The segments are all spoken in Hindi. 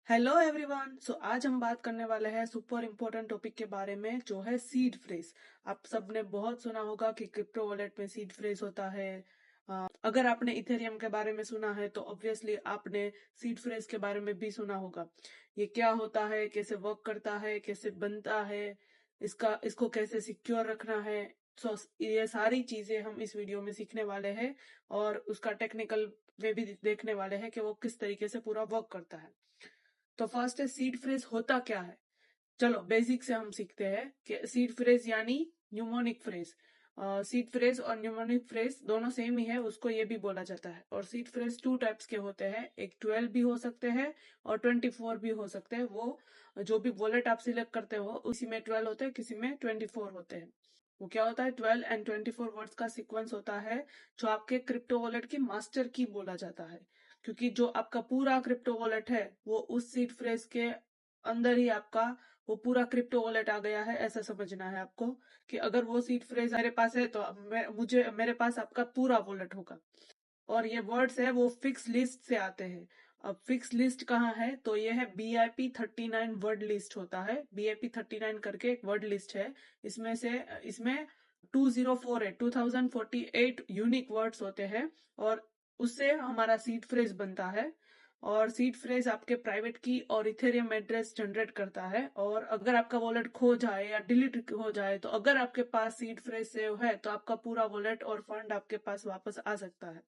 Hello everyone. आज हम बात करने वाले हैं सुपर इम्पोर्टेंट टॉपिक के बारे में, जो है सीड फ्रेज। आप सबने बहुत सुना होगा कि क्रिप्टो वॉलेट में सीड फ्रेज होता है। अगर आपने इथेरियम के बारे में सुना है तो ऑब्वियसली आपने सीड फ्रेज के बारे में भी सुना होगा। ये क्या होता है, कैसे वर्क करता है, कैसे बनता है, इसको कैसे सिक्योर रखना है। ये सारी चीजें हम इस वीडियो में सीखने वाले हैं और उसका टेक्निकल वे भी देखने वाले हैं कि वो किस तरीके से पूरा वर्क करता है। तो फर्स्ट है सीड फ्रेज होता क्या है। चलो बेसिक से हम सीखते हैं कि सीड फ्रेज यानी न्यूमोनिक फ्रेज। सीड फ्रेज और न्यूमोनिक फ्रेज दोनों सेम ही है, उसको ये भी बोला जाता है। और सीड फ्रेज टू टाइप्स के होते हैं, एक 12 भी हो सकते हैं और 24 भी हो सकते हैं। वो जो भी वॉलेट आप सिलेक्ट करते हो उसी में 12 होते हैं, किसी में 24 होते हैं। वो क्या होता है, 12 एंड 24 वर्ड्स का सीक्वेंस होता है, जो आपके क्रिप्टो वॉलेट की मास्टर की बोला जाता है। क्योंकि जो आपका पूरा क्रिप्टो वॉलेट है वो उस सीड फ्रेज के अंदर ही आपका वो पूरा क्रिप्टो वॉलेट आ गया है, ऐसा समझना है आपको। कि अगर वो सीड फ्रेज मेरे पास है तो मेरे पास आपका पूरा वॉलेट होगा। और ये वर्ड्स है वो फिक्स लिस्ट से आते हैं। अब फिक्स लिस्ट कहाँ है, तो ये है BIP39 वर्ड लिस्ट होता है। BIP39 करके एक वर्ड लिस्ट है। इसमें 204 है, 2048 यूनिक वर्ड्स होते हैं। और उससे हमारा सीड फ्रेज बनता है। और सीड फ्रेज आपके प्राइवेट की और इथेरियम एड्रेस जनरेट करता है। और अगर आपका वॉलेट खो जाए या डिलीट हो जाए तो अगर आपके पास सीड फ्रेज सेव है तो आपका पूरा वॉलेट और फंड आपके पास वापस आ सकता है।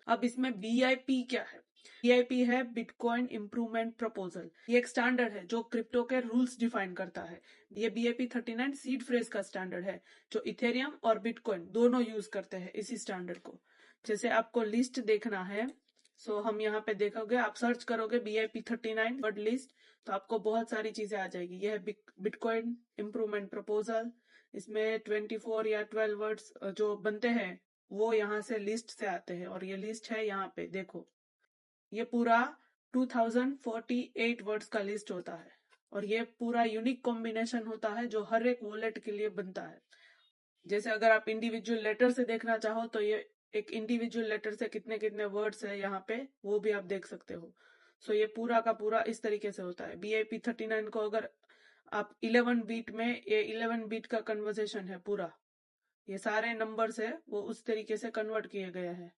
अब इसमें बीआईपी क्या है। बीआईपी है बिटकॉइन इम्प्रूवमेंट प्रपोजल। ये एक स्टैंडर्ड है जो क्रिप्टो के रूल्स डिफाइन करता है। ये BIP39 सीड फ्रेज का स्टैंडर्ड है, जो इथेरियम और बिटकॉइन दोनों यूज करते हैं इसी स्टैंडर्ड को। जैसे आपको लिस्ट देखना है, हम यहाँ पे देखोगे, आप सर्च करोगे BIP39 वर्ड लिस्ट, तो आपको बहुत सारी चीजें आ जाएगी। यह है बिटकॉइन इम्प्रूवमेंट प्रपोजल। इसमें 24 या 12 वर्ड्स जो बनते हैं वो यहाँ से लिस्ट से आते हैं। और ये लिस्ट है, यहाँ पे देखो, ये पूरा 2048 वर्ड्स का लिस्ट होता है। और ये पूरा यूनिक कॉम्बिनेशन होता है जो हर एक वॉलेट के लिए बनता है। जैसे अगर आप इंडिविजुअल लेटर से देखना चाहो तो ये एक इंडिविजुअल लेटर से कितने कितने वर्ड्स है यहाँ पे, वो भी आप देख सकते हो। ये पूरा का पूरा इस तरीके से होता है। BIP39 को अगर आप 11 बीट में, ये 11 बीट का कन्वर्सेशन है पूरा। ये सारे नंबर्स है वो उस तरीके से कन्वर्ट किए गए हैं।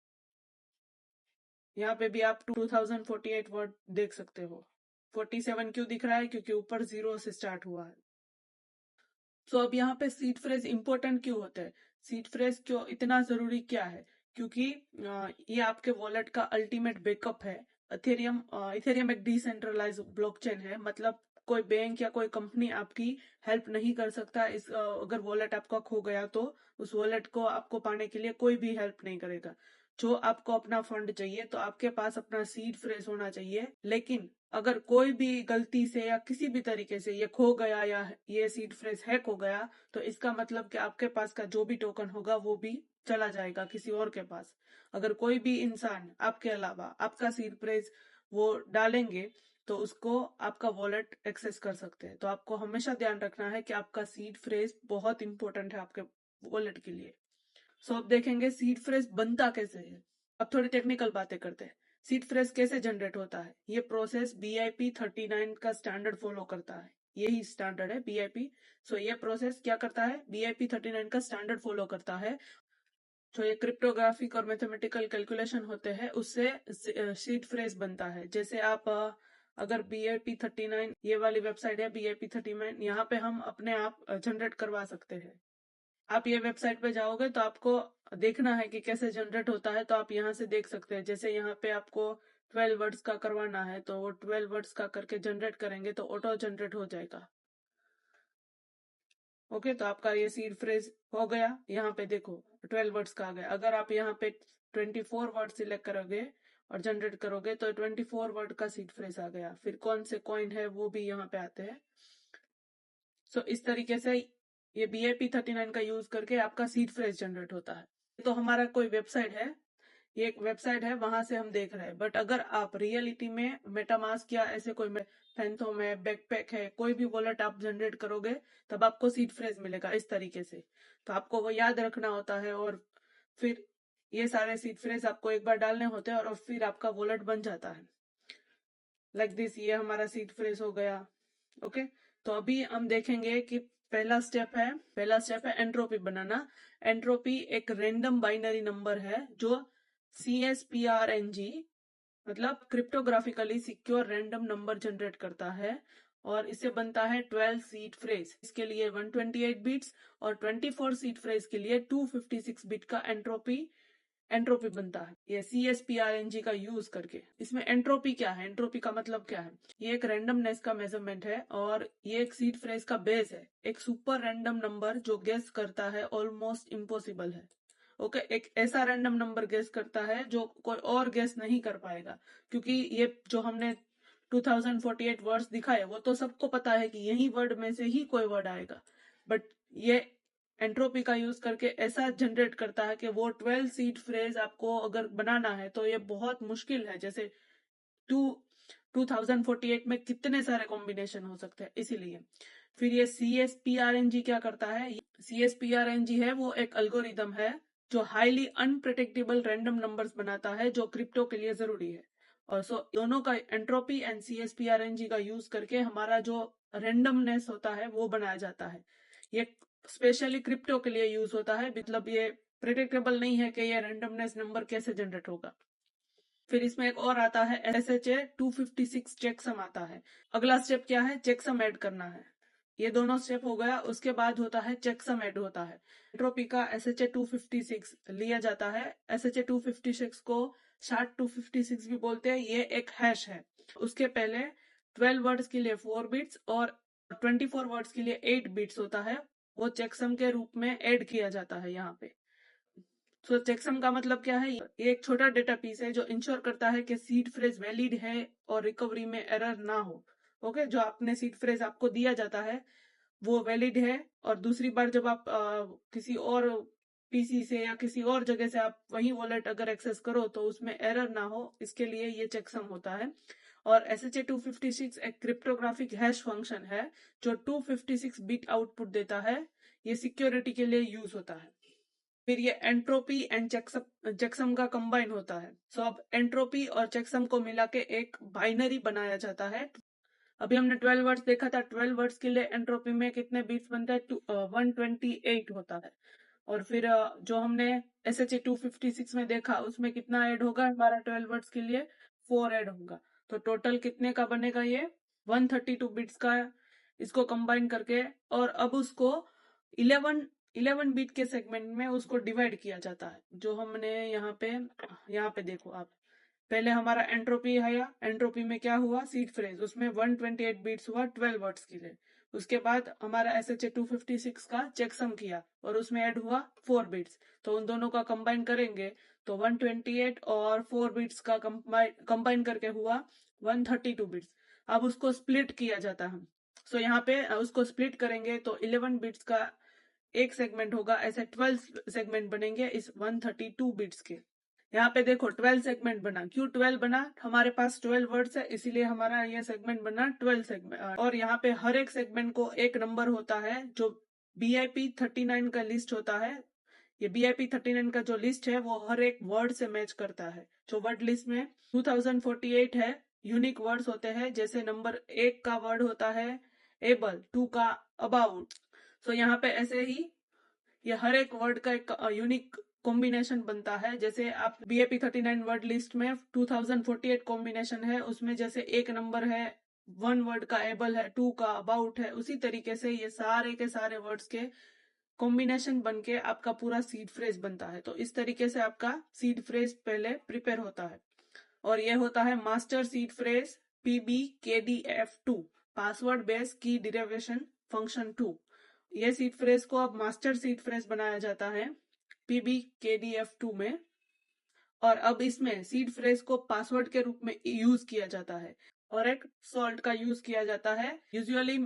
यहाँ पे भी आप 2048 वर्ड देख सकते हो। 47 क्यों दिख रहा है, क्योंकि ऊपर जीरो से स्टार्ट हुआ है। अब यहाँ पे सीड फ्रेज इंपॉर्टेंट क्यों होते हैं, सीड फ्रेज क्यों इतना जरूरी क्या है। क्योंकि ये आपके वॉलेट का अल्टीमेट बैकअप है। इथेरियम एक डिसेंट्रलाइज ब्लॉकचेन है, मतलब कोई बैंक या कोई कंपनी आपकी हेल्प नहीं कर सकता। अगर वॉलेट आपका खो गया तो उस वॉलेट को आपको पाने के लिए कोई भी हेल्प नहीं करेगा। जो आपको अपना फंड चाहिए तो आपके पास अपना सीड फ्रेज होना चाहिए। लेकिन अगर कोई भी गलती से या किसी भी तरीके से ये खो गया या ये सीड फ्रेज हैक हो गया, तो इसका मतलब कि आपके पास का जो भी टोकन होगा वो भी चला जाएगा किसी और के पास। अगर कोई भी इंसान आपके अलावा आपका सीड फ्रेज वो डालेंगे तो उसको आपका वॉलेट एक्सेस कर सकते हैं। तो आपको हमेशा ध्यान रखना है कि आपका सीड फ्रेज बहुत इंपॉर्टेंट है आपके वॉलेट के लिए। अब देखेंगे सीड फ्रेज बनता कैसे है। अब थोड़ी टेक्निकल बातें करते हैं। सीड फ्रेज कैसे जनरेट होता है, ये प्रोसेस BIP39 का स्टैंडर्ड फॉलो करता है। यही स्टैंडर्ड है BIP। ये प्रोसेस क्या करता है, BIP39 का स्टैंडर्ड फॉलो करता है। ये क्रिप्टोग्राफिक और मैथमेटिकल कैलकुलेशन होते हैं, उससे सीड फ्रेज बनता है। जैसे आप अगर BIP39 ये वाली वेबसाइट है BIP39, यहाँ पे हम अपने आप जनरेट करवा सकते हैं। आप ये वेबसाइट पे जाओगे तो आपको देखना है कि कैसे जनरेट होता है, तो आप यहाँ से देख सकते हैं। जैसे यहाँ पे आपको 12 वर्ड्स का करवाना है तो वो 12 वर्ड्स का करके जनरेट करेंगे तो ऑटो जनरेट हो जाएगा। ओके, तो आपका ये सीड फ्रेज हो गया। यहाँ पे देखो 12 वर्ड्स का आ गया। अगर आप यहाँ पे 24 वर्ड सिलेक्ट करोगे और जनरेट करोगे तो 24 वर्ड का सीड फ्रेज आ गया। फिर कौन से कॉइन है वो भी यहाँ पे आते हैं। इस तरीके से ये BIP39 का यूज करके आपका सीड फ्रेज जनरेट होता है। तो हमारा कोई वेबसाइट है, ये एक वेबसाइट है, वहां से हम देख रहे हैं। बट अगर आप रियलिटी में मेटामास्क या ऐसे कोई फैंथोम है, बैकपैक है, कोई भी वॉलेट आप जनरेट करोगे तब आपको सीड फ्रेज मिलेगा इस तरीके से। तो आपको वो याद रखना होता है और फिर ये सारे सीड फ्रेज आपको एक बार डालने होते हैं और फिर आपका वॉलेट बन जाता है। लाइक दिस, ये हमारा सीड फ्रेज हो गया। ओके, तो अभी हम देखेंगे कि पहला स्टेप है एंट्रोपी बनाना। एंट्रोपी एक रैंडम बाइनरी नंबर है जो CSPRNG मतलब क्रिप्टोग्राफिकली सिक्योर रैंडम नंबर जनरेट करता है, और इससे बनता है 12 सीड फ्रेज। इसके लिए 128 बिट्स और 24 सीड फ्रेज के लिए 256 बिट का एंट्रोपी बनता है, ये CSPRNG का यूज करके। इसमें एंट्रोपी क्या है, एंट्रोपी का मतलब क्या है? ये एक रैंडमनेस का मेजरमेंट है, और ये एक सीड फ्रेज का बेस है। एक सुपर रैंडम नंबर जो गेस करता है ऑलमोस्ट इम्पॉसिबल है। ओके, एक ऐसा रैंडम नंबर गेस करता है जो कोई और गेस नहीं कर पाएगा, क्योंकि ये जो हमने 2048 वर्ड्स दिखाए वो तो सबको पता है कि यही वर्ड में से ही कोई वर्ड आएगा, बट ये एंट्रोपी का यूज करके ऐसा जनरेट करता है कि वो 12 सीड फ्रेज आपको अगर बनाना है तो ये बहुत मुश्किल है। जैसे टू 2048 में कितने सारे कॉम्बिनेशन हो सकते हैं, इसीलिए। फिर ये CSPRNG क्या करता है? CSPRNG है वो एक अल्गोरिदम है जो हाईली अनप्रिडिक्टेबल रैंडम नंबर्स बनाता है, जो क्रिप्टो के लिए जरूरी है। और सो दोनों का, एंट्रोपी एंड CSPRNG का यूज करके हमारा जो रैंडमनेस होता है वो बनाया जाता है। ये स्पेशली क्रिप्टो के लिए यूज होता है, मतलब ये प्रिडिक्टेबल नहीं है कि ये रैंडमनेस नंबर कैसे जनरेट होगा। फिर इसमें एक और आता है SHA 256 चेकसम आता है। अगला स्टेप क्या है? चेकसम ऐड करना है। ये दोनों स्टेप हो गया, उसके बाद होता है चेकसम ऐड होता है। एंट्रोपी का SHA 256 लिया जाता है। SHA 256 को SHA-256 भी बोलते हैं, ये एक हैश है। उसके पहले 12 वर्ड्स के लिए 4 बिट्स और 24 वर्ड्स के लिए 8 बिट्स होता है, वो चेकसम के रूप में ऐड किया जाता है यहाँ पे। तो चेकसम का मतलब क्या है? ये एक छोटा डेटा पीस है जो इंश्योर करता है कि सीड फ्रेज वैलिड है और रिकवरी में एरर ना हो। ओके, जो आपने सीड फ्रेज आपको दिया जाता है वो वैलिड है, और दूसरी बार जब आप किसी और पीसी से या किसी और जगह से आप वही वॉलेट अगर एक्सेस करो तो उसमें एरर ना हो, इसके लिए ये चेकसम होता है। और SHA 256 एक क्रिप्टोग्राफिक हैश फंक्शन है जो 256 बिट आउटपुट देता है। ये सिक्योरिटी के लिए यूज होता है। फिर ये एंट्रोपी एंड चेकसम का कंबाइन होता है। सो अब एंट्रोपी और चेकसम को मिला के एक बाइनरी बनाया जाता है। अभी हमने 12 वर्ड्स देखा था, 12 वर्ड्स के लिए एंट्रोपी में कितने बीट्स बनते हैं? 128 होता है। और फिर जो हमने SHA 256 में देखा उसमें कितना ऐड होगा हमारा 12 वर्ड्स के लिए? 4 ऐड होगा। तो टोटल कितने का बनेगा ये? 132 बिट्स का। इसको कंबाइन करके, और अब उसको 11 बिट के सेगमेंट में उसको डिवाइड किया जाता है, जो हमने यहाँ पे देखो आप। पहले हमारा एंट्रोपी आया, एंट्रोपी में क्या हुआ? सीड फ्रेज, उसमें 128 बिट्स हुआ 12 वर्ड्स के लिए। उसके बाद हमारा SHA 256 का चेकसम किया और उसमें ऐड हुआ 4 बिट्स। तो उन दोनों का कंबाइन करेंगे तो 128 और 4 बिट्स का कंबाइन करके हुआ 132 बिट्स। अब उसको स्प्लिट किया जाता है। सो यहाँ पे उसको स्प्लिट करेंगे तो 11 बिट्स का एक सेगमेंट होगा, ऐसे 12 सेगमेंट बनेंगे इस 132 बिट्स के। यहाँ पे देखो 12 सेगमेंट बना। क्यों 12 बना? हमारे पास 12 वर्ड्स है, इसीलिए हमारा ये सेगमेंट बना 12 सेगमेंट। और यहाँ पे हर एक सेगमेंट को एक नंबर होता है जो BIP39 का लिस्ट होता है। ये BIP39 का जो लिस्ट है वो हर एक वर्ड से मैच करता है। जो वर्ड लिस्ट में 2048 है यूनिक वर्ड्स होते हैं, जैसे नंबर 1 का वर्ड होता है एबल, 2 का अबाउट। सो यहाँ पे ऐसे ही ये हर एक वर्ड का एक यूनिक कॉम्बिनेशन बनता है। जैसे आप BIP39 वर्ड लिस्ट में 2048 कॉम्बिनेशन है, उसमें जैसे एक नंबर है, 1 वर्ड का एबल है, 2 का अबाउट है, उसी तरीके से ये सारे के सारे वर्ड्स के कॉम्बिनेशन बन के आपका पूरा सीड फ्रेज बनता है। तो इस तरीके से आपका सीड फ्रेज पहले प्रिपेयर होता है। और ये होता है master seed phrase PBKDF2, password base की डिराइवेशन फंक्शन 2। ये सीड फ्रेज को अब मास्टर सीड फ्रेज बनाया जाता है PBKDF2 में। और अब इसमें सीड फ्रेज को पासवर्ड के रूप में यूज किया जाता है, और एक सॉल्ट का यूज किया जाता है। यूजुअली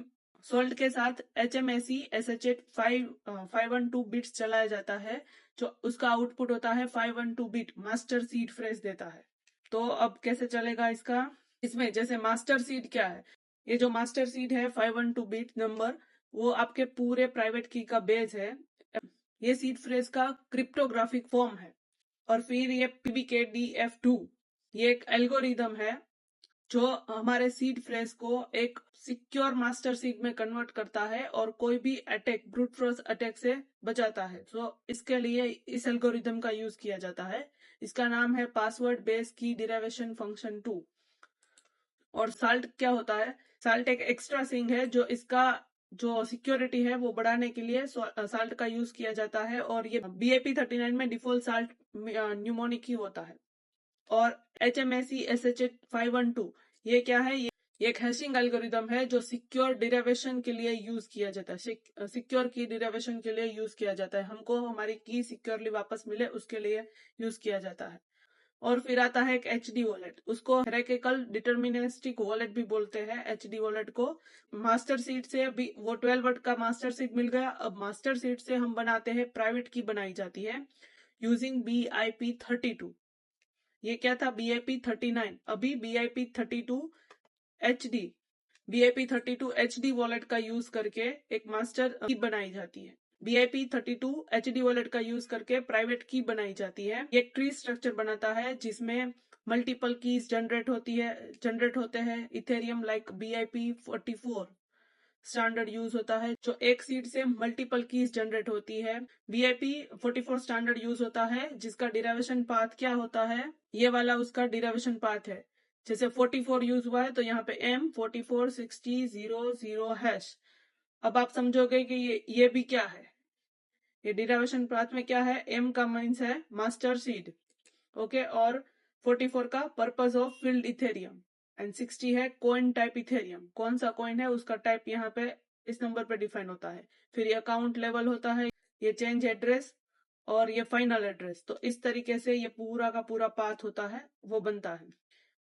सॉल्ट के साथ HMAC SHA 512 बिट्स चलाया जाता है, जो उसका आउटपुट होता है 512 बिट मास्टर सीड फ्रेज देता है। तो अब कैसे चलेगा इसका? इसमें जैसे मास्टर सीड क्या है? ये जो मास्टर सीड है 512 बिट नंबर, वो आपके पूरे प्राइवेट की का बेस है। ये सीड फ्रेज का क्रिप्टोग्राफिक फॉर्म है। और फिर ये PBKDF2, ये एक एल्गोरिदम है जो हमारे सीड फ्रेज को एक सिक्योर मास्टर सीड में कन्वर्ट करता है और कोई भी अटैक, ब्रूट फोर्स अटैक से बचाता है। तो इसके लिए इस एल्गोरिथम का यूज किया जाता है। इसका नाम है पासवर्ड बेस्ड की डिराइवेशन फंक्शन 2। और साल्ट क्या होता है? साल्ट एक एक्स्ट्रा सिंग है जो इसका जो सिक्योरिटी है वो बढ़ाने के लिए साल्ट का यूज किया जाता है। और ये BAP39 में डिफॉल्ट साल्ट न्यूमोनिक ही होता है। और HMSE SH512 ये क्या है? ये एक हैशिंग एल्गोरिदम है जो सिक्योर डिराइवेशन के लिए यूज किया जाता है। सिक्योर की डिराइवेशन के लिए यूज किया जाता है। हमको हमारी की सिक्योरली वापस मिले उसके लिए यूज किया जाता है। और फिर आता है एक HD वॉलेट, उसको हायरार्किकल डिटर्मिनिस्टिक वॉलेट भी बोलते हैं। HD वॉलेट को मास्टर सीड से भी वो 12 वर्ड का मास्टर सीड मिल गया। अब मास्टर सीड से हम बनाते हैं प्राइवेट की बनाई जाती है यूजिंग BIP32। ये क्या था? BIP39, अभी BIP32 HD। BIP32 HD wallet का यूज करके एक मास्टर की बनाई जाती है। BIP32 HD वॉलेट का यूज करके प्राइवेट की बनाई जाती है। ये एक ट्री स्ट्रक्चर बनाता है जिसमें मल्टीपल कीज जनरेट होते हैं। Ethereum like BIP44 standard use होता है जो एक सीड से मल्टीपल कीज जनरेट होती है। BIP44 स्टैंडर्ड यूज होता है जिसका डिराइवेशन पाथ क्या होता है? ये वाला उसका डिराइवेशन पाथ है। जैसे 44 यूज हुआ है तो यहाँ पे M446000#। अब आप समझोगे कि ये भी क्या है? ये डिराइवेशन पाथ में क्या है? M का मीन्स है मास्टर सीड, ओके। और 44 का purpose of field Ethereum and 60 है कॉइन टाइप इथेरियम। कौन सा कॉइन है उसका टाइप यहाँ पे इस नंबर पे डिफाइन होता है। फिर ये अकाउंट लेवल होता है, ये चेंज एड्रेस और ये फाइनल एड्रेस। तो इस तरीके से ये पूरा का पूरा पाथ होता है वो बनता है।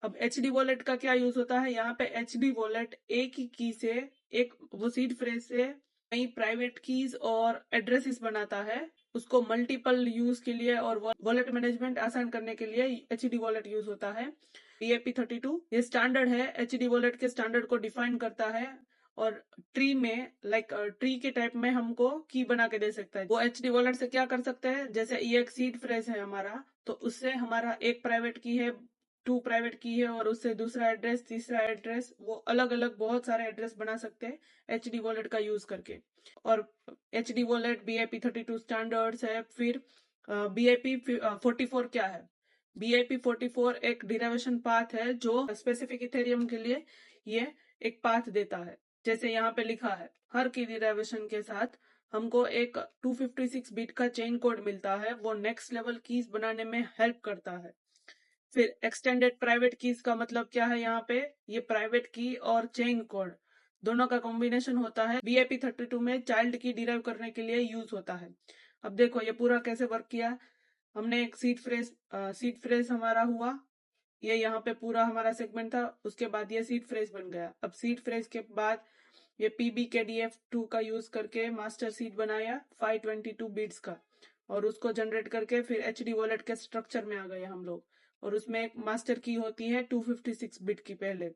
अब HD वॉलेट का क्या यूज होता है? यहाँ पे HD वॉलेट एक ही की से एक वो सीड फ्रेज से कई प्राइवेट कीज और एड्रेसेस बनाता है उसको मल्टीपल यूज के लिए और वॉलेट मैनेजमेंट आसान करने के लिए HD वॉलेट यूज होता है। BIP32 ये स्टैंडर्ड है, HD वॉलेट के स्टैंडर्ड को डिफाइन करता है। और ट्री में ट्री के टाइप में हमको की बना के दे सकता है। वो HD वॉलेट से क्या कर सकते हैं? जैसे ये एक सीड फ्रेज है हमारा, तो उससे हमारा एक प्राइवेट की है, 2 प्राइवेट की है और उससे दूसरा एड्रेस, तीसरा एड्रेस, वो अलग अलग बहुत सारे एड्रेस बना सकते हैं HD वॉलेट का यूज करके। और HD वॉलेट BIP32 स्टैंडर्ड्स है। फिर BIP44 क्या है? BIP44 एक डिराइवेशन पाथ है जो स्पेसिफिक इथेरियम के लिए ये एक पाथ देता है। जैसे यहाँ पे लिखा है, हर की डिराइवेशन के साथ हमको एक 256 बिट का चेन कोड मिलता है, वो नेक्स्ट लेवल कीज बनाने में हेल्प करता है। फिर एक्सटेंडेड प्राइवेट कीज का मतलब क्या है? यहाँ पे ये प्राइवेट की और चेन कोड दोनों का कॉम्बिनेशन होता है। BIP32 में चाइल्ड की डिराइव करने के लिए यूज होता है। अब देखो ये पूरा कैसे वर्क किया। हमने एक सीड फ्रेज हमारा हुआ, ये यहाँ पे पूरा हमारा सेगमेंट था, उसके बाद ये सीड फ्रेज बन गया। अब सीड फ्रेज के बाद ये PBKDF2 का यूज करके मास्टर सीड बनाया 522 बिट्स का, और उसको जनरेट करके फिर HD वॉलेट के स्ट्रक्चर में आ गए हम लोग। और उसमें एक मास्टर की होती है 256 बिट की पहले,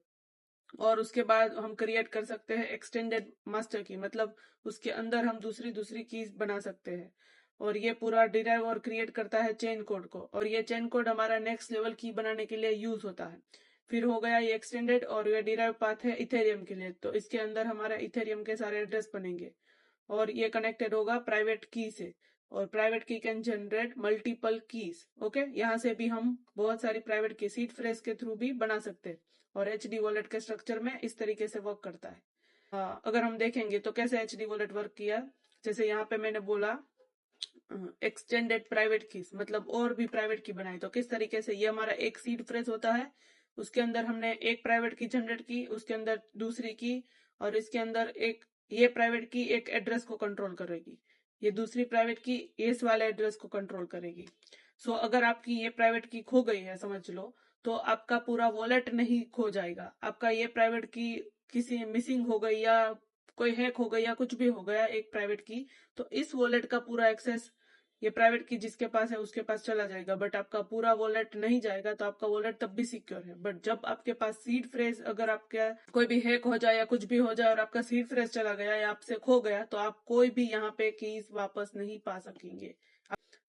और उसके बाद हम क्रिएट कर सकते हैं एक्सटेंडेड मास्टर की, मतलब उसके अंदर हम दूसरी दूसरी कीज बना सकते हैं। और ये पूरा डिराइव और क्रिएट करता है चेन कोड को, और ये चेन कोड हमारा नेक्स्ट लेवल की बनाने के लिए यूज होता है। फिर हो गया ये एक्सटेंडेड, और ये डिराइव पाथ है इथेरियम के लिए, तो इसके अंदर हमारा इथेरियम के सारे एड्रेस बनेंगे। और ये कनेक्टेड होगा प्राइवेट की से, और प्राइवेट की can generate multiple keys, okay. यहाँ से भी हम बहुत सारी प्राइवेट की सीड फ्रेज के थ्रू भी बना सकते हैं। और HD वॉलेट के स्ट्रक्चर में इस तरीके से वर्क करता है। अगर हम देखेंगे तो कैसे HD वॉलेट वर्क किया, जैसे यहाँ पे मैंने बोला एक्सटेंडेड प्राइवेट कीज, मतलब और भी प्राइवेट की बनाई। तो किस तरीके से? ये हमारा एक सीड फ्रेज होता है, उसके अंदर हमने एक प्राइवेट की जनरेट की, उसके अंदर दूसरी की, और इसके अंदर एक ये प्राइवेट की एक एड्रेस को कंट्रोल करेगी, ये दूसरी प्राइवेट की इस वाले एड्रेस को कंट्रोल करेगी। सो अगर आपकी ये प्राइवेट की खो गई है समझ लो, तो आपका पूरा वॉलेट नहीं खो जाएगा। आपका ये प्राइवेट की किसी मिसिंग हो गई या कोई हैक हो गई या कुछ भी हो गया एक प्राइवेट की, तो इस वॉलेट का पूरा एक्सेस ये प्राइवेट की जिसके पास है उसके पास चला जाएगा, बट आपका पूरा वॉलेट नहीं जाएगा। तो आपका वॉलेट तब भी सिक्योर है। बट जब आपके पास सीड फ्रेज, अगर आपका कोई भी हैक हो जाए या कुछ भी हो जाए और आपका सीड फ्रेज चला गया या आपसे खो गया, तो आप कोई भी यहाँ पे कीज वापस नहीं पा सकेंगे।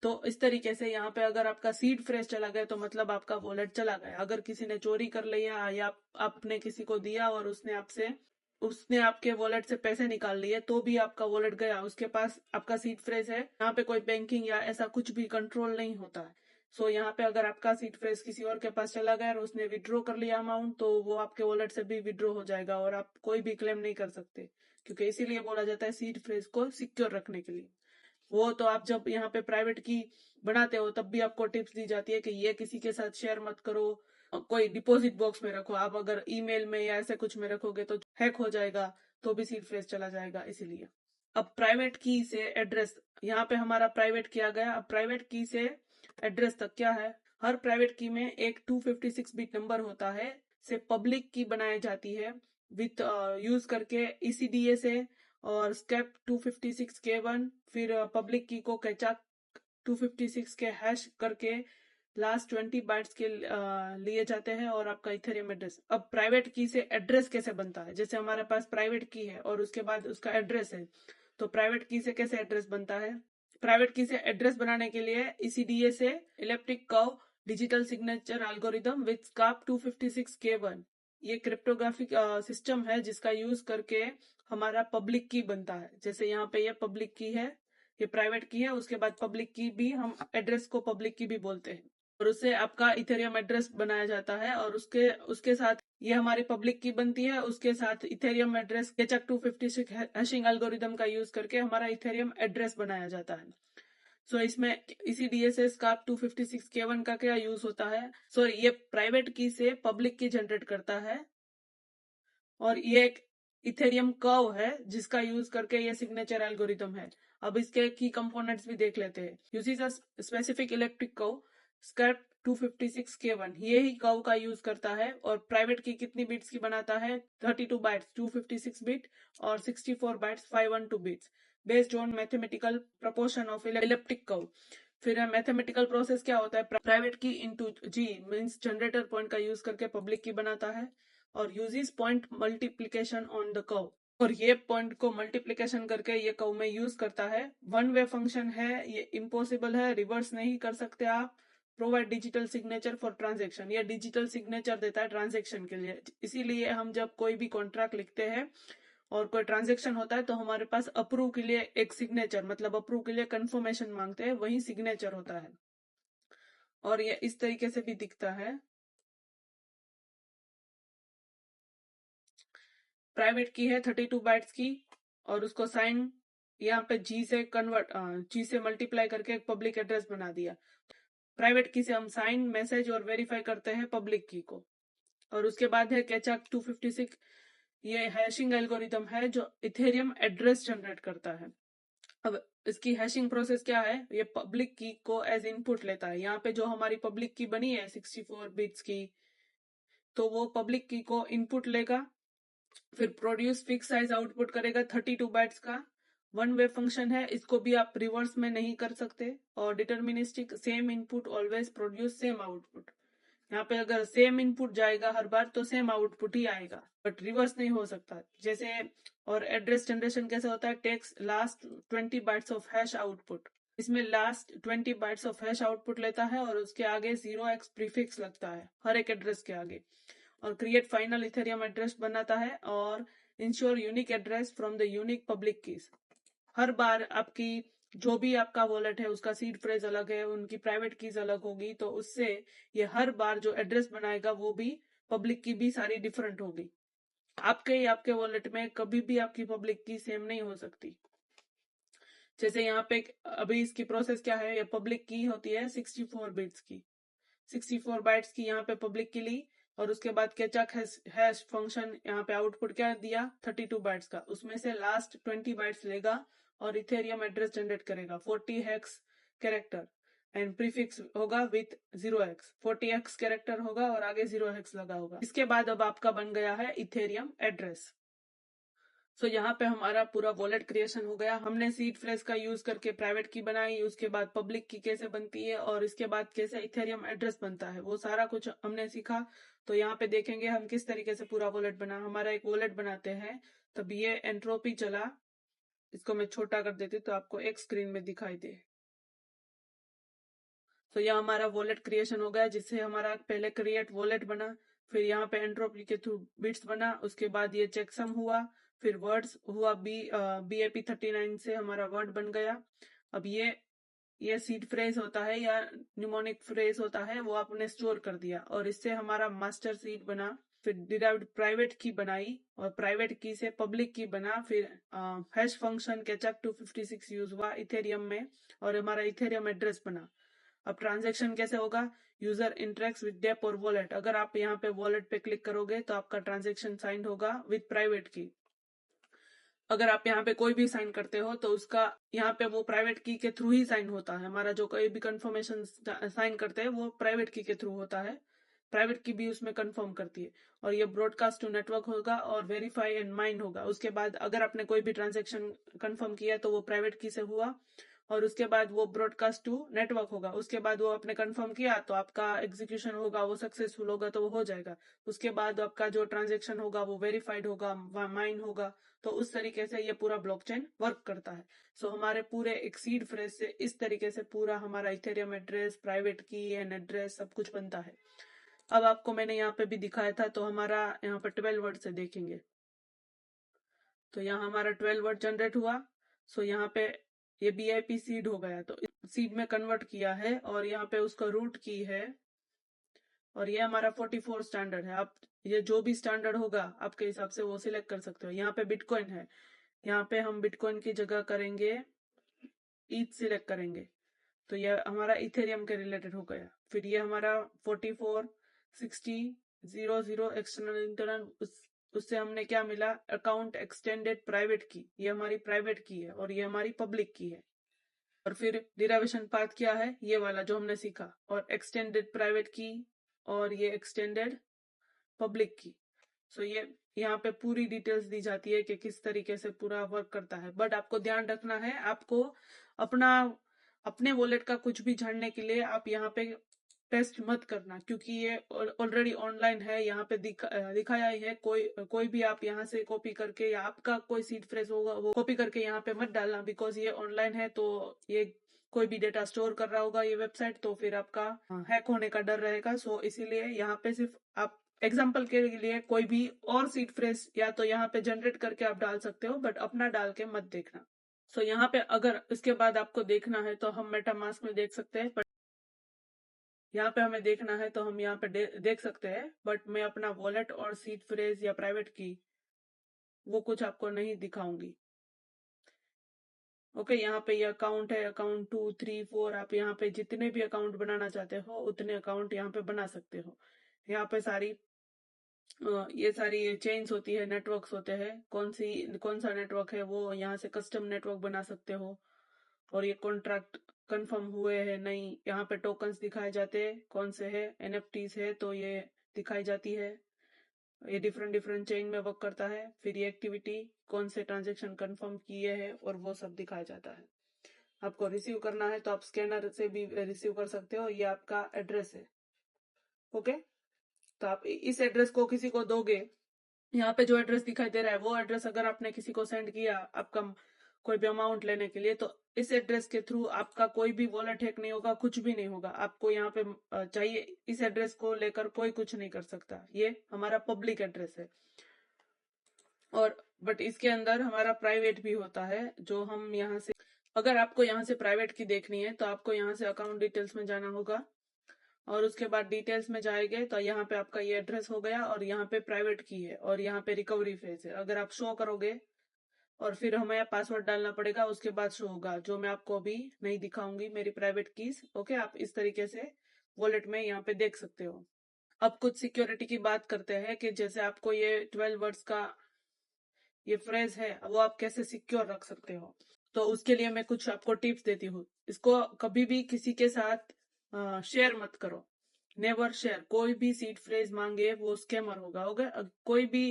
तो इस तरीके से यहाँ पे अगर आपका सीड फ्रेज चला गया तो मतलब आपका वॉलेट चला गया। अगर किसी ने चोरी कर लिया या आपने किसी को दिया और उसने आपके वॉलेट से पैसे निकाल लिए तो भी आपका वॉलेट गया, उसके पास आपका सीड फ्रेज है। यहाँ पे कोई बैंकिंग या ऐसा कुछ भी कंट्रोल नहीं होता है। सो यहाँ पे अगर आपका सीड फ्रेज किसी और के पास चला गया और उसने विड्रॉ कर लिया अमाउंट तो वो आपके वॉलेट से भी विड्रॉ हो जाएगा और आप कोई भी क्लेम नहीं कर सकते, क्योंकि इसीलिए बोला जाता है सीड फ्रेज को सिक्योर रखने के लिए। वो तो आप जब यहाँ पे प्राइवेट की बनाते हो तब भी आपको टिप्स दी जाती है कि ये किसी के साथ शेयर मत करो, कोई डिपॉजिट बॉक्स में रखो। आप अगर ईमेल में या ऐसे कुछ में रखोगे तो हैक हो जाएगा, तो भी सीड फ्रेज चला जाएगा इसीलिए। अब प्राइवेट की से एड्रेस, यहाँ पे हमारा प्राइवेट किया गया। अब प्राइवेट की से एड्रेस तक क्या है, हर प्राइवेट की में एक 256 बिट नंबर होता है से पब्लिक की बनाई जाती है विथ यूज करके ECDA से और स्केप 256K1, फिर पब्लिक की को कैचा 256 के हैश करके लास्ट 20 बाइट्स के लिए जाते हैं और आपका इथेरियम एड्रेस। अब प्राइवेट की से एड्रेस कैसे बनता है, जैसे हमारे पास प्राइवेट की है और उसके बाद उसका एड्रेस है, तो प्राइवेट की से कैसे एड्रेस बनता है। प्राइवेट की से एड्रेस बनाने के लिए ECDA से electric curve digital signature algorithm with secp 256K1, ये क्रिप्टोग्राफिक सिस्टम है जिसका यूज करके हमारा पब्लिक की बनता है। जैसे यहाँ पे ये पब्लिक की है, ये प्राइवेट की है, उसके बाद पब्लिक की भी, हम एड्रेस को पब्लिक की भी बोलते हैं, और उससे आपका इथेरियम एड्रेस बनाया जाता है। और उसके उसके साथ ये हमारी पब्लिक की बनती है, उसके साथ इथेरियम एड्रेस केचक 256 हैशिंग एल्गोरिदम का यूज करके हमारा इथेरियम एड्रेस बनाया जाता है। सो इसमें इसी DSS का 256K1 का क्या यूज होता है। सो ये प्राइवेट की से पब्लिक की जनरेट करता है और ये एक इथेरियम कर्व है जिसका यूज करके ये सिग्नेचर एल्गोरिदम है। अब इसके की कंपोनेंट्स भी देख लेते हैं। Uses a specific electric curve secp 256K1, ये ही कर्व का यूज करता है और प्राइवेट की कितनी बिट्स की बनाता है, 32 बाइट्स 256 बिट और 64 bytes 512 bits based on mathematical proportion of electric curve. फिर मैथमेटिकल प्रोसेस क्या होता है, प्राइवेट की इंटू जी मीन्स जनरेटर पॉइंट का यूज करके पब्लिक की बनाता है और uses point multiplication on the curve, और ये पॉइंट को मल्टीप्लीकेशन करके ये कर्व में यूज करता है। वन वे फंक्शन है, ये इम्पॉसिबल है, रिवर्स नहीं कर सकते आप। Provide digital signature for transaction, ये डिजिटल सिग्नेचर देता है ट्रांजेक्शन के लिए। इसीलिए हम जब कोई भी कॉन्ट्रैक्ट लिखते हैं और कोई ट्रांजेक्शन होता है तो हमारे पास अप्रूव के लिए एक सिग्नेचर, मतलब अप्रूव के लिए कंफर्मेशन मांगते हैं, वही सिग्नेचर होता है। और ये इस तरीके से भी दिखता है। प्राइवेट की है 32 बाइट्स की और उसको साइन यहाँ पे जी से मल्टीप्लाई करके एक पब्लिक एड्रेस बना दिया। प्राइवेट की से हम साइन मैसेज और वेरीफाई करते हैं पब्लिक की को। और उसके बाद है कैचाक 256, ये हैशिंग एल्गोरिदम है जो इथेरियम एड्रेस जनरेट करता है। अब इसकी हैशिंग प्रोसेस क्या है, ये पब्लिक की को एज इनपुट लेता है। यहाँ पे जो हमारी पब्लिक की बनी है 64 बिट्स की, तो वो पब्लिक की को इनपुट लेगा, फिर प्रोड्यूस फिक्स साइज आउटपुट करेगा 32 बाइट्स का। वन वे फंक्शन है, इसको भी आप रिवर्स में नहीं कर सकते। और deterministic same input always produce same output, यहाँ पे अगर सेम इनपुट जाएगा हर बार तो सेम आउटपुट ही आएगा, बट रिवर्स नहीं हो सकता। जैसे और एड्रेस जनरेशन कैसे होता है, takes last 20 bytes of hash output, इसमें last 20 bytes of hash output लेता है और उसके आगे 0x प्रीफिक्स लगता है हर एक एड्रेस के आगे, और क्रिएट फाइनल इथेरियम एड्रेस बनाता है और ensure unique address from the unique public keys. हर बार आपकी जो भी आपका वॉलेट है उसका सीड फ्रेज अलग है, उनकी प्राइवेट कीज अलग होगी, तो उससे ये हर बार जो एड्रेस बनाएगा वो भी पब्लिक की भी सारी डिफरेंट होगी। आपके वॉलेट में कभी भी आपकी पब्लिक की सेम नहीं हो सकती। जैसे यहाँ पे अभी इसकी प्रोसेस क्या है, ये पब्लिक की होती है 64 बिट्स की, 64 बाइट्स की यहाँ पे पब्लिक की ली, और उसके बाद केचक हैश फंक्शन यहाँ पे आउटपुट क्या दिया 32 बाइट्स का, उसमें से लास्ट 20 बाइट्स लेगा और इथेरियम एड्रेस जनरेट करेगा 40 हेक्स कैरेक्टर एंड प्रीफिक्स होगा विथ 0x, 40x कैरेक्टर होगा और आगे 0x लगा होगा। इसके बाद अब आपका बन गया है इथेरियम एड्रेस। सो यहाँ पे हमारा पूरा वॉलेट क्रिएशन हो गया। हमने सीड फ्रेज का यूज करके प्राइवेट की बनाई, उसके बाद पब्लिक की कैसे बनती है और इसके बाद कैसे इथेरियम एड्रेस बनता है, वो सारा कुछ हमने सीखा। तो यहाँ पे देखेंगे हम किस तरीके से पूरा वॉलेट बना। हमारा एक वॉलेट बनाते हैं, तब ये एंट्रोपी चला, इसको मैं छोटा कर देती तो आपको एक स्क्रीन में दिखाई दे। तो यह हमारा वॉलेट क्रिएशन हो गया, जिससे हमारा पहले क्रिएट वॉलेट बना, फिर यहाँ पे एंट्रोपी के थ्रू बिट्स बना, उसके बाद ये चेकसम हुआ, फिर वर्ड्स हुआ, BAP39 से हमारा वर्ड बन गया। अब ये सीड फ्रेज होता है या न्यूमोनिक फ्रेज होता है, वो आपने स्टोर कर दिया और इससे हमारा मास्टर सीड बना। फिर डिराइव्ड प्राइवेट की बनाई और प्राइवेट की से पब्लिक की बना। फिर हैश फंक्शन केचप 256 यूज हुआ इथेरियम में और हमारा इथेरियम एड्रेस बना। अब ट्रांजेक्शन कैसे होगा? यूजर इंटरेक्ट विद डेप और वॉलेट। अगर आप यहाँ पे वॉलेट पे क्लिक करोगे तो आपका ट्रांजेक्शन साइन होगा विद प्राइवेट की। अगर आप यहाँ पे कोई भी साइन करते हो तो उसका यहाँ पे वो प्राइवेट की के थ्रू ही साइन होता है। हमारा जो कोई भी कंफर्मेशन साइन करते हैं वो प्राइवेट की के थ्रू होता है, प्राइवेट की भी उसमें कंफर्म करती है। और ये ब्रॉडकास्ट टू नेटवर्क होगा और वेरीफाई एंड माइन होगा। उसके बाद अगर आपने कोई भी ट्रांजेक्शन कंफर्म किया तो वो प्राइवेट की से हुआ और उसके बाद वो ब्रॉडकास्ट टू नेटवर्क होगा। उसके बाद वो आपने कंफर्म किया तो आपका एग्जीक्यूशन होगा, वो सक्सेसफुल होगा तो वो हो जाएगा। उसके बाद आपका जो ट्रांजेक्शन होगा वो वेरीफाइड होगा, माइन होगा। तो उस तरीके से ये पूरा ब्लॉकचेन वर्क करता है। सो हमारे पूरे एक सीड फ्रेज से इस तरीके से पूरा हमारा इथेरियम एड्रेस, प्राइवेट की एंड एड्रेस सब कुछ बनता है। अब आपको मैंने यहाँ पे भी दिखाया था, तो हमारा यहाँ पे 12 वर्ड से देखेंगे तो यहाँ हमारा 12 वर्ड जनरेट हुआ। सो यहाँ पे ये BIP सीड हो गया, तो सीड में कन्वर्ट किया है और यहाँ पे उसका रूट की है और ये हमारा 44 स्टैंडर्ड है। आप ये जो भी स्टैंडर्ड होगा आपके हिसाब से वो सिलेक्ट कर सकते हो। यहाँ पे बिटकॉइन है, यहाँ पे हम बिटकॉइन की जगह करेंगे ईथ सिलेक्ट करेंगे, तो ये हमारा इथेरियम के रिलेटेड हो गया। फिर ये हमारा 44 60 00 एक्सटर्नल इंटरनल, उससे हमने क्या मिला? अकाउंट एक्सटेंडेड प्राइवेट की, ये हमारी प्राइवेट की है और ये हमारी पब्लिक की है। और फिर डिराइवेशन पाथ क्या है? ये वाला जो हमने सीखा, और एक्सटेंडेड प्राइवेट की और ये एक्सटेंडेड पब्लिक की। सो ये यहाँ पे पूरी डिटेल्स दी जाती है कि किस तरीके से पूरा वर्क करता है। बट आपको ध्यान रखना है, आपको अपना अपने वॉलेट का कुछ भी जानने के लिए आप यहाँ पे टेस्ट मत करना, क्योंकि ये ऑलरेडी ऑनलाइन है, यहाँ पे दिखाया ही है। कोई भी आप यहाँ से कॉपी करके या आपका कोई सीड फ्रेज होगा वो कॉपी करके यहाँ पे मत डालना, बिकॉज ये ऑनलाइन है। तो ये कोई भी डेटा स्टोर कर रहा होगा ये वेबसाइट, तो फिर आपका हैक होने का डर रहेगा। सो इसीलिए यहाँ पे सिर्फ आप एग्जाम्पल के लिए कोई भी और सीड फ्रेज या तो यहाँ पे जनरेट करके आप डाल सकते हो, बट अपना डाल के मत देखना। सो यहाँ पे अगर इसके बाद आपको देखना है तो हम मेटामास्क में देख सकते हैं, बट यहाँ पे हमें देखना है तो हम यहाँ पे देख सकते हैं। बट मैं अपना वॉलेट और सीड फ्रेज या प्राइवेट की वो कुछ आपको नहीं दिखाऊंगी। ओके, यहाँ पे ये अकाउंट है, अकाउंट 2 3 4, आप यहाँ पे जितने भी अकाउंट बनाना चाहते हो उतने अकाउंट यहाँ पे बना सकते हो। यहाँ पे ये सारी चेन्स होती है, नेटवर्क्स होते हैं, कौन सा नेटवर्क है वो यहाँ से कस्टम नेटवर्क बना सकते हो। और ये कॉन्ट्रैक्ट कंफर्म हुए हैं नहीं, यहाँ पे टोकन्स दिखाए जाते हैं, कौन से है NFTs है तो ये दिखाई जाती है। ये डिफरेंट डिफरेंट चेन में वर्क करता है। फिर ये एक्टिविटी, कौन से ट्रांजेक्शन कंफर्म किए हैं और वो सब दिखाया जाता है। आपको रिसीव करना है तो आप स्कैनर से भी रिसीव कर सकते हो। ये आपका एड्रेस है। ओके, तो आप इस एड्रेस को किसी को दोगे, यहाँ पे जो एड्रेस दिखाई दे रहा है वो एड्रेस अगर आपने किसी को सेंड किया आपका कोई भी अमाउंट लेने के लिए, तो इस एड्रेस के थ्रू आपका कोई भी वॉलेट हैक नहीं होगा, कुछ भी नहीं होगा। आपको यहाँ पे चाहिए इस एड्रेस को लेकर कोई कुछ नहीं कर सकता, ये हमारा पब्लिक एड्रेस है। और बट इसके अंदर हमारा प्राइवेट भी होता है, जो हम यहाँ से, अगर आपको यहाँ से प्राइवेट की देखनी है तो आपको यहाँ से अकाउंट डिटेल्स में जाना होगा और उसके बाद डिटेल्स में जाएंगे तो यहाँ पे आपका ये एड्रेस हो गया और यहाँ पे प्राइवेट की है और यहाँ पे रिकवरी फेज है। अगर आप शो करोगे और फिर हमें पासवर्ड डालना पड़ेगा, उसके बाद शो होगा, जो मैं आपको अभी नहीं दिखाऊंगी, मेरी प्राइवेट कीज। ओके, आप इस तरीके से वॉलेट में यहाँ पे देख सकते हो। अब कुछ सिक्योरिटी की बात करते हैं कि जैसे आपको ये 12 वर्ड्स का ये फ्रेज है वो आप कैसे सिक्योर रख सकते हो। तो उसके लिए मैं कुछ आपको टिप्स देती हूँ। इसको कभी भी किसी के साथ शेयर मत करो, नेवर शेयर। कोई भी सीड फ्रेज मांगे वो स्कैमर होगा। कोई भी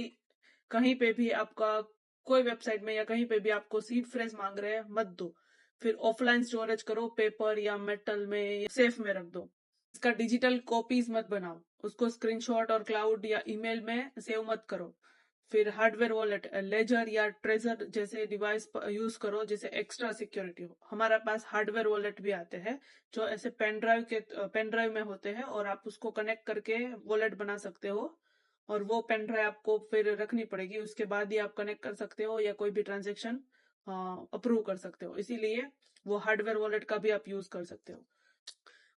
कहीं पे भी आपका कोई वेबसाइट में या कहीं पे भी आपको सीड फ्रेज मांग रहे हैं, मत दो। फिर ऑफलाइन स्टोरेज करो, पेपर या मेटल में या सेफ में रख दो। इसका डिजिटल कॉपीज मत बनाओ, उसको स्क्रीनशॉट और क्लाउड या ईमेल में सेव मत करो। फिर हार्डवेयर वॉलेट लेजर या ट्रेजर जैसे डिवाइस यूज करो जैसे एक्स्ट्रा सिक्योरिटी हो। हमारे पास हार्डवेयर वॉलेट भी आते हैं जो ऐसे पेन ड्राइव में होते हैं और आप उसको कनेक्ट करके वॉलेट बना सकते हो और वो पेन ड्राइव आपको फिर रखनी पड़ेगी, उसके बाद ही आप कनेक्ट कर सकते हो या कोई भी ट्रांजेक्शन अप्रूव कर सकते हो। इसीलिए वो हार्डवेयर वॉलेट का भी आप यूज कर सकते हो।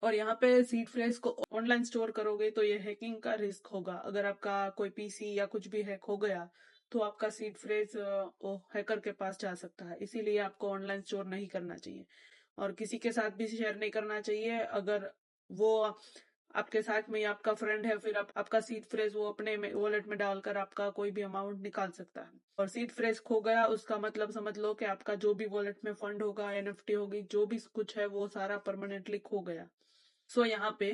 और यहाँ पे सीड फ्रेज को ऑनलाइन स्टोर करोगे तो ये हैकिंग का रिस्क होगा। अगर आपका कोई पीसी या कुछ भी हैक हो गया तो आपका सीड फ्रेज हैकर के पास जा सकता है। इसीलिए आपको ऑनलाइन स्टोर नहीं करना चाहिए और किसी के साथ भी शेयर नहीं करना चाहिए। अगर वो आपके साथ में आपका फ्रेंड है फिर आपका सीड फ्रेज वो अपने वॉलेट में डालकर आपका कोई भी अमाउंट निकाल सकता है। और सीड फ्रेज खो गया उसका मतलब समझ लो कि आपका जो भी वॉलेट में फंड होगा, एनएफटी होगी, जो भी कुछ है वो सारा परमानेंटली खो गया। सो यहाँ पे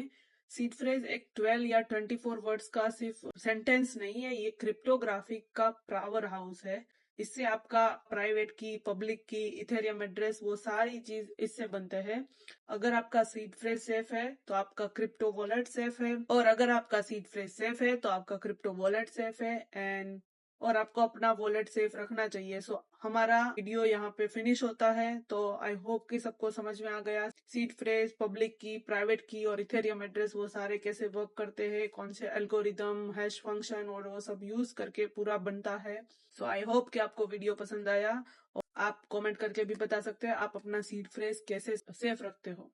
सीड फ्रेज एक 12 या 24 वर्ड्स का सिर्फ सेंटेंस नहीं है, ये क्रिप्टोग्राफिक का पावर हाउस है। इससे आपका प्राइवेट की, पब्लिक की, इथेरियम एड्रेस वो सारी चीज इससे बनते हैं। अगर आपका सीड फ्रेज सेफ है तो आपका क्रिप्टो वॉलेट सेफ है, और अगर आपका सीड फ्रेज सेफ है तो आपका क्रिप्टो वॉलेट सेफ है। एंड और आपको अपना वॉलेट सेफ रखना चाहिए। सो हमारा वीडियो यहाँ पे फिनिश होता है। तो आई होप कि सबको समझ में आ गया सीड फ्रेज, पब्लिक की, प्राइवेट की और इथेरियम एड्रेस वो सारे कैसे वर्क करते हैं, कौन से एल्गोरिदम, हैश फंक्शन और वो सब यूज करके पूरा बनता है। सो आई होप कि आपको वीडियो पसंद आया और आप कमेंट करके भी बता सकते हैं आप अपना सीड फ्रेज कैसे सेफ रखते हो।